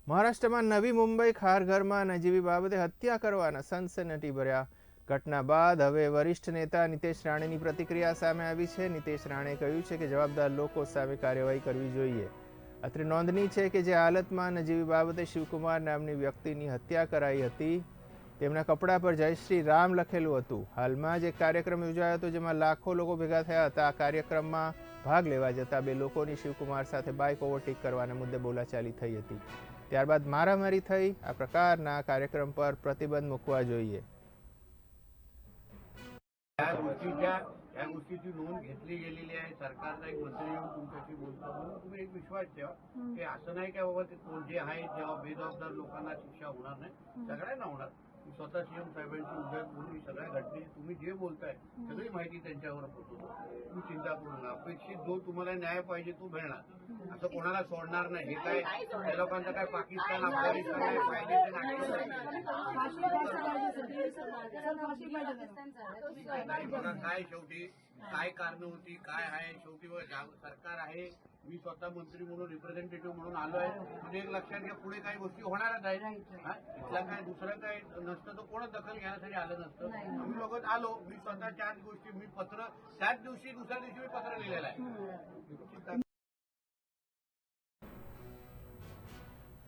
મહારાષ્ટ્રમાં નવી મુંબઈ ખારઘરમાં નજીવી બાબતે હત્યા કરવાના સનસનીભર્યા ઘટના બાદ હવે વરિષ્ઠ નેતા નીતેશ રાણેની પ્રતિક્રિયા સામે આવી છે। નીતેશ રાણેએ કહ્યું છે કે જવાબદાર લોકો સામે કાર્યવાહી કરવી જોઈએ। અત્રે નોંધનીય છે કે જે હાલતમાં નજીવી બાબતે શિવકુમાર નામની વ્યક્તિની હત્યા કરાઈ હતી તેમના કપડા પર જય શ્રી રામ લખેલું હતું। હાલમાં જ એક કાર્યક્રમ યોજાયો હતો જેમાં લાખો લોકો ભેગા થયા હતા। આ કાર્યક્રમમાં ભાગ લેવા જતા બે લોકોની શિવકુમાર સાથે બાઇક ઓવરટેક કરવાના મુદ્દે બોલાચાલી થઈ હતી। ત્યારબાદ મારામારી થઈ। આ પ્રકારના કાર્યક્રમ પર પ્રતિબંધ મૂકવા જોઈએ। या गोष्टीची नोंद घेतली गेलेली आहे। सरकारचा एक मंत्री येऊन तुमच्याशी बोलतो म्हणून तुम्ही एक विश्वास ठेवा की असं नाही की बाबा ते जे आहे जेव्हा बेजबाबदार लोकांना शिक्षा होणार नाही, सगळ्यांना होणार। मी स्वतः सीएम साहेबांची उद्या बोलून सगळ्या घटनेची तुम्ही जे बोलताय सगळी माहिती त्यांच्यावर पोहोचवतो। तुम्ही चिंता करू नका। अपेक्षित जो तुम्हाला न्याय पाहिजे तो मिळणार, असं कोणाला सोडणार नाही। हे काय त्या लोकांचं काय पाकिस्तान अफगाणिस्तान नाही, फायद्याचे नाही बघा काय शेवटी काय कारण होती काय आहे शेवटी सरकार आहे। मी स्वतः मंत्री म्हणून रिप्रेझेंटेटिव्ह म्हणून आलो आहे। म्हणजे एक लक्षात घ्या पुढे काही गोष्टी होणारच आहेत। इथला काय दुसरं काय नसतं तर कोण दखल घेण्यासाठी आलं नसतं। आम्ही लोक आलो। मी स्वतः 4 गोष्टी मी पत्र त्याच दिवशी दुसऱ्या दिवशी मी पत्र लिहिलेलं आहे।